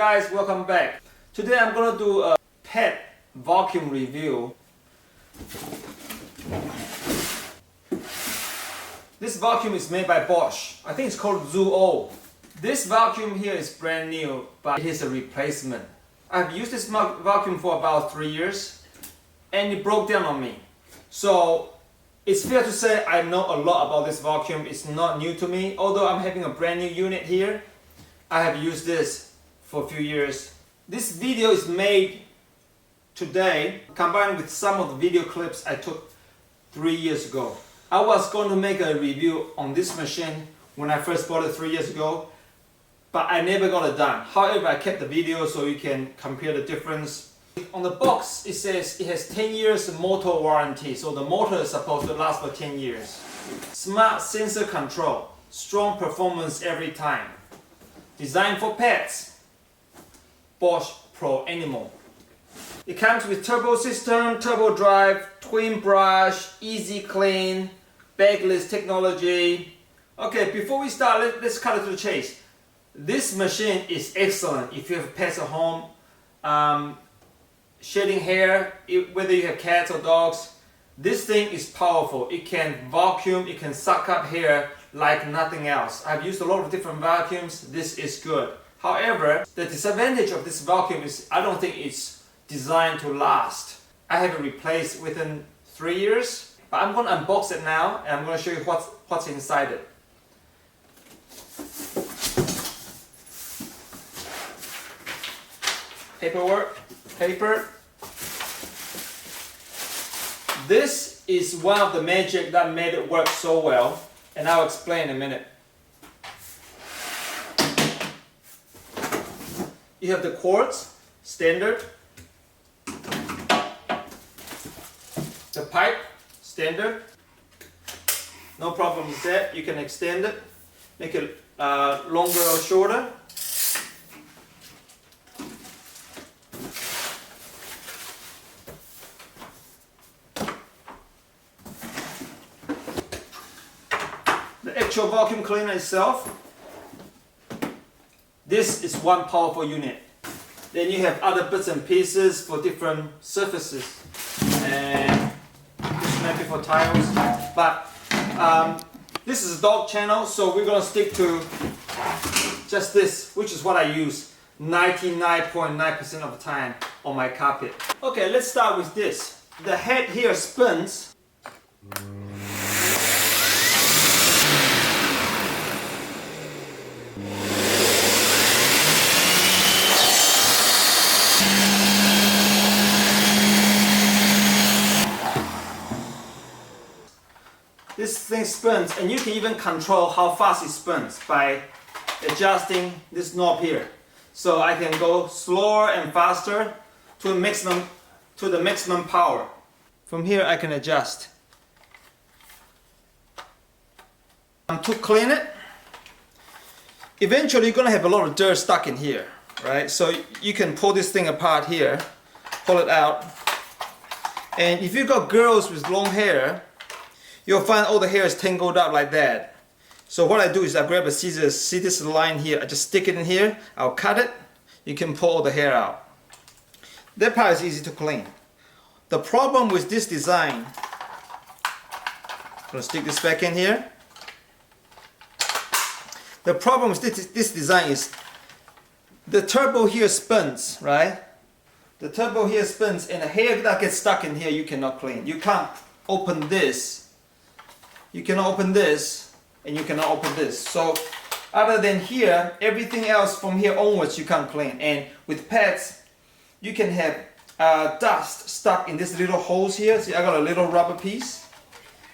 guys, welcome back. Today I'm gonna do a pet vacuum review. This vacuum is made by Bosch. I think it's called Zoo. This vacuum here is brand new, but it is a replacement. I've used this vacuum for about 3 years and it broke down on me. So it's fair to say I know a lot about this vacuum. It's not new to me. Although I'm having a brand new unit here, I have used this for a few years. This video is made today combined with some of the video clips I took 3 years ago. I was going to make a review on this machine when I first bought it 3 years ago, but I never got it done. However, I kept the video so you can compare the difference. On the box it says it has 10 years motor warranty, so the motor is supposed to last for 10 years. Smart sensor control, strong performance every time. Designed for pets. Bosch Pro Animal. It comes with turbo system, turbo drive, twin brush, easy clean, Bagless technology. Okay, before we start, let's cut it to the chase. This machine is excellent if you have pets at home. Shedding hair, whether you have cats or dogs, this thing is powerful. It can vacuum, it can suck up hair like nothing else. I've used a lot of different vacuums. This is good. However, the disadvantage of this vacuum is I don't think it's designed to last. I have it replaced within 3 years, but I'm going to unbox it now and I'm going to show you what's inside it. Paper. This is one of the magic that made it work so well, and I'll explain in a minute. You have the cords, standard. The pipe, standard. No problem with that. You can extend it, make it longer or shorter. The actual vacuum cleaner itself, this is one powerful unit. Then you have other bits and pieces for different surfaces, and this might be for tiles, but this is a dog channel, so we're going to stick to just this, which is what I use 99.9% of the time on my carpet. Okay, let's start with this. The head here spins. This thing spins, and you can even control how fast it spins by adjusting this knob here. So I can go slower and faster to the maximum power. From here I can adjust. To clean it, eventually you're going to have a lot of dirt stuck in here, right? So you can pull this thing apart here, pull it out, and if you've got girls with long hair, you'll find all the hair is tangled up like that. So what I do is I grab a scissors, see this line here, I just stick it in here, I'll cut it, you can pull all the hair out. That part is easy to clean. The problem with this design, I'm going to stick this back in here. The problem with this design is the turbo here spins, right? The turbo here spins, and the hair that gets stuck in here you cannot clean. You can't open this. You cannot open this, and you cannot open this. So other than here, everything else from here onwards you can't clean. And with pets, you can have dust stuck in this little holes here. See, I got a little rubber piece,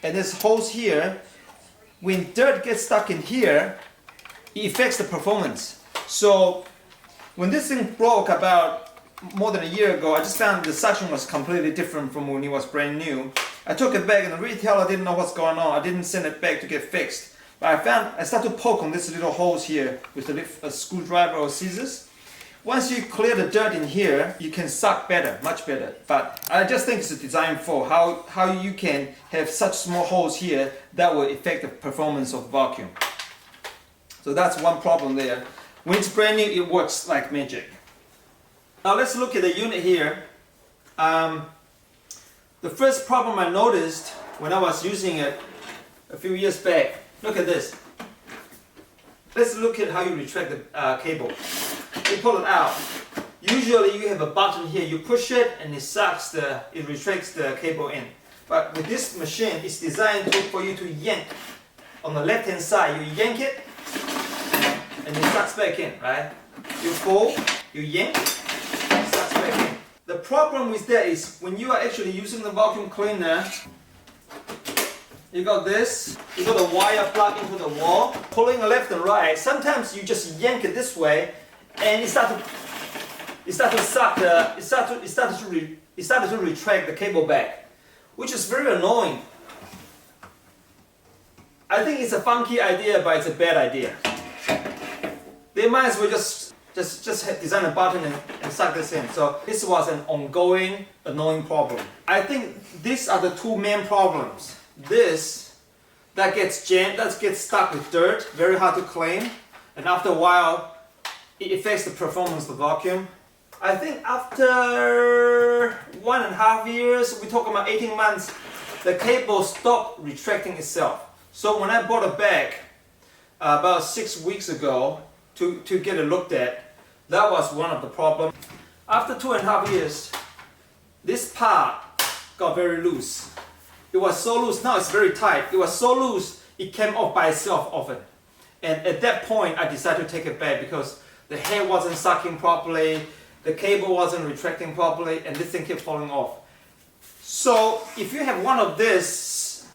and this holes here. When dirt gets stuck in here, it affects the performance. So when this thing broke about more than a year ago, I just found the suction was completely different from when it was brand new. I took it back and the retailer didn't know what's going on. I didn't send it back to get fixed. But I started to poke on these little holes here with a screwdriver or scissors. Once you clear the dirt in here, you can suck better, much better. But I just think it's a design flaw, how you can have such small holes here that will affect the performance of vacuum. So that's one problem there. When it's brand new, it works like magic. Now let's look at the unit here. The first problem I noticed when I was using it a few years back, look at this. Let's look at how you retract the cable. You pull it out. Usually you have a button here, you push it and it retracts the cable in. But with this machine, it's designed for you to yank. On the left hand side, you yank it and it sucks back in, right? You pull, you yank, it sucks back in. The problem with that is when you are actually using the vacuum cleaner, you got this, you got a wire plug into the wall, pulling left and right. Sometimes you just yank it this way and it started to retract the cable back, which is very annoying. I think it's a funky idea, but it's a bad idea. They might as well just design a button and suck this in. So this was an ongoing, annoying problem. I think these are the two main problems. This, that gets jammed, that gets stuck with dirt, very hard to clean, and after a while, it affects the performance of the vacuum. I think after 1.5 years, we talk about 18 months, the cable stopped retracting itself. So when I bought it back about 6 weeks ago to get it looked at, that was one of the problems. After 2.5 years, this part got very loose. It was so loose, now it's very tight. It was so loose, it came off by itself often. And at that point, I decided to take it back because the hair wasn't sucking properly, the cable wasn't retracting properly, and this thing kept falling off. So if you have one of this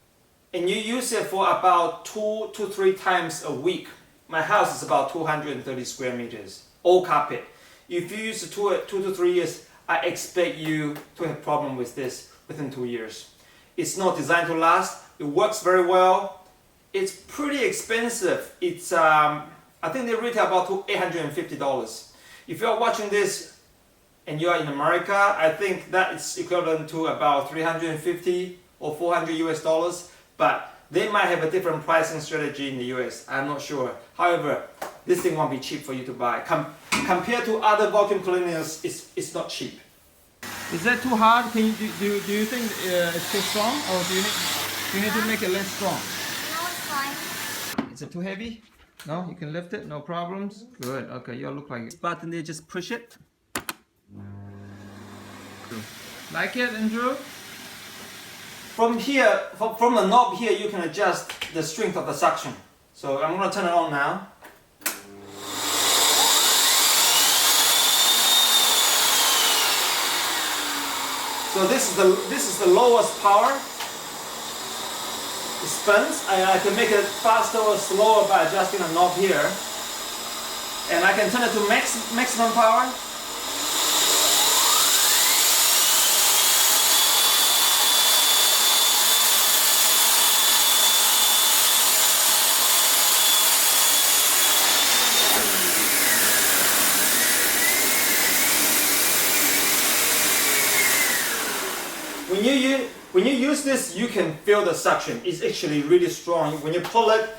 and you use it for about 2 to 3 times a week, my house is about 230 square meters, all carpet. If you use it 2 to 3 years, I expect you to have a problem with this within 2 years. It's not designed to last. It works very well. It's pretty expensive. It's I think they retail about $850. If you're watching this and you are in America, I think that is equivalent to about $350 or $400 US. But they might have a different pricing strategy in the US. I'm not sure. However, this thing won't be cheap for you to buy. Compared to other vacuum cleaners, it's not cheap. Is that too hard? Do you think it's too strong, or do you need to make it less strong? No, it's fine. Is it too heavy? No, you can lift it, no problems. Good. Okay, you look like it. Button there, just push it. Like it, Andrew? From here, from the knob here, you can adjust the strength of the suction. So I'm going to turn it on now. So this is the lowest power. It spins. I can make it faster or slower by adjusting the knob here. And I can turn it to maximum power. When you use this, you can feel the suction. It's actually really strong. When you pull it,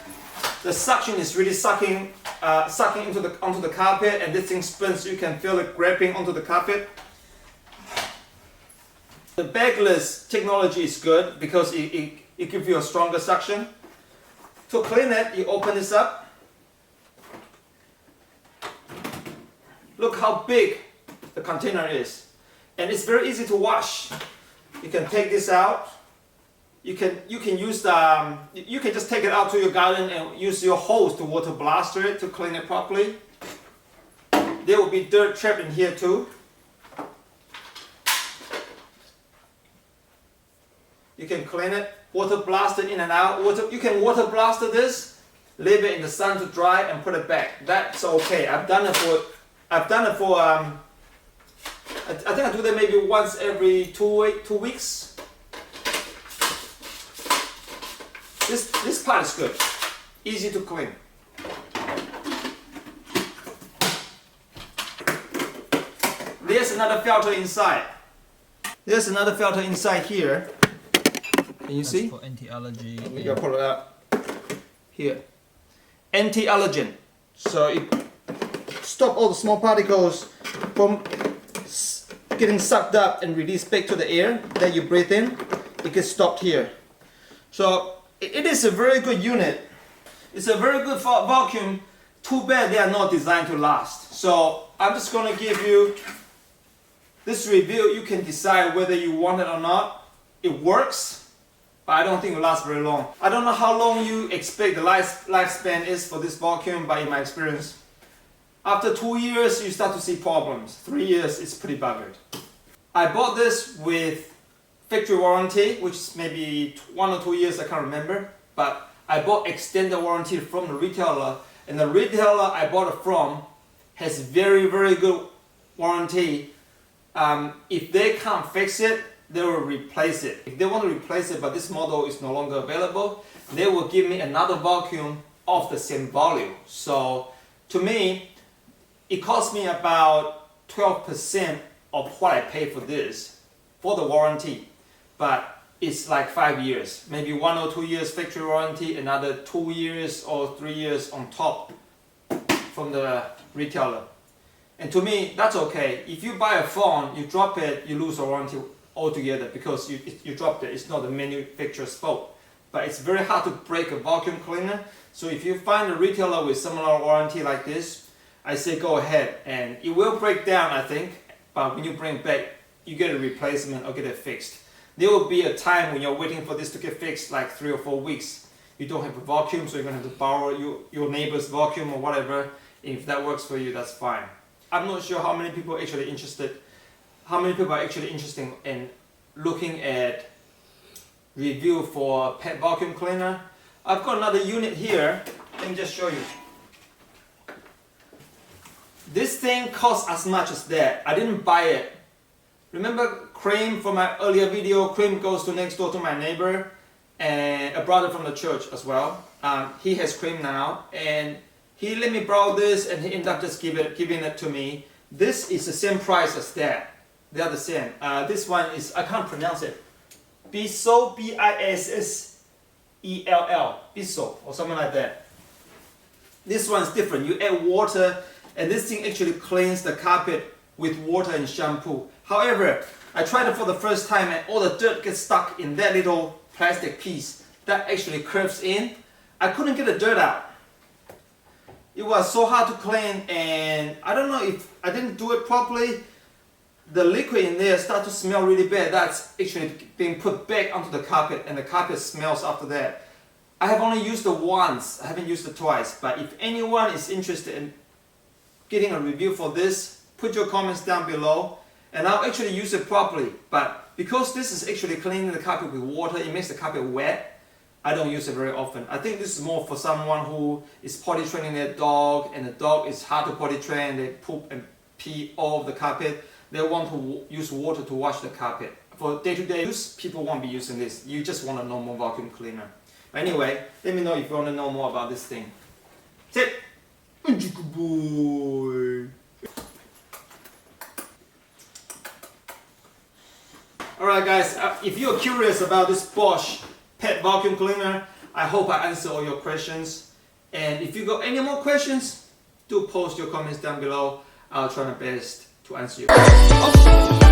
the suction is really sucking onto the carpet, and this thing spins. You can feel it grabbing onto the carpet. The Bagless technology is good because it gives you a stronger suction. To clean it, you open this up. Look how big the container is, and it's very easy to wash. You can take this out. You can use you can just take it out to your garden and use your hose to water blaster it to clean it properly. There will be dirt trapped in here too. You can clean it, water blast it in and out. You can water blaster this, leave it in the sun to dry, and put it back. That's okay. I've done it for. I think I do that maybe once every 2 weeks. This part is good, easy to clean. There's another filter inside. There's another filter inside here. Can you see? For anti-allergy. You gotta pull it out. Here. Anti-allergen. So it stops all the small particles from getting sucked up and released back to the air that you breathe in, it gets stopped here. So it is a very good unit. It's a very good vacuum. Too bad they are not designed to last. So I'm just going to give you this review. You can decide whether you want it or not. It works, but I don't think it will last very long. I don't know how long you expect the lifespan is for this vacuum, but in my experience, after 2 years you start to see problems. 3 years it's pretty buggered. I bought this with factory warranty, which is maybe 1 or 2 years, I can't remember, but I bought extended warranty from the retailer, and the retailer I bought it from has very good warranty. If they can't fix it, they will replace it. If they want to replace it but this model is no longer available, they will give me another vacuum of the same volume. So to me, it cost me about 12% of what I paid for this, for the warranty. But it's like 5 years, maybe 1 or 2 years factory warranty, another 2 years or 3 years on top from the retailer. And to me, that's okay. If you buy a phone, you drop it, you lose the warranty altogether because you dropped it. It's not the manufacturer's fault. But it's very hard to break a vacuum cleaner. So if you find a retailer with similar warranty like this, I say go ahead. And it will break down, I think. But when you bring it back, you get a replacement or get it fixed. There will be a time when you're waiting for this to get fixed, like 3 or 4 weeks. You don't have a vacuum, so you're going to have to borrow your neighbor's vacuum or whatever. If that works for you, that's fine. I'm not sure how many people are actually interested in looking at review for pet vacuum cleaner. I've got another unit here. Let me just show you. This thing costs as much as that. I didn't buy it. Remember Cream from my earlier video? Cream goes to next door to my neighbor and a brother from the church as well. He has Cream now, and he let me borrow this, and he ended up just giving it to me. This is the same price as that. They are the same. This one is, I can't pronounce it. Bissell, B-I-S-S-E-L-L. Bissell or something like that. This one's different. You add water, and this thing actually cleans the carpet with water and shampoo. However, I tried it for the first time, and all the dirt gets stuck in that little plastic piece that actually curves in. I couldn't get the dirt out. It was so hard to clean, and I don't know if I didn't do it properly. The liquid in there started to smell really bad. That's actually being put back onto the carpet, and the carpet smells after that. I have only used it once. I haven't used it twice. But if anyone is interested in getting a review for this, put your comments down below, and I'll actually use it properly. But because this is actually cleaning the carpet with water, it makes the carpet wet. I don't use it very often. I think this is more for someone who is potty training their dog, and the dog is hard to potty train, they poop and pee all over the carpet. They want to use water to wash the carpet. For day-to-day use, people won't be using this. You just want a normal vacuum cleaner. But anyway, let me know if you want to know more about this thing. That's it. Good boy. Alright guys, if you're curious about this Bosch pet vacuum cleaner, I hope I answered all your questions. And if you got any more questions, do post your comments down below. I'll try my best to answer you.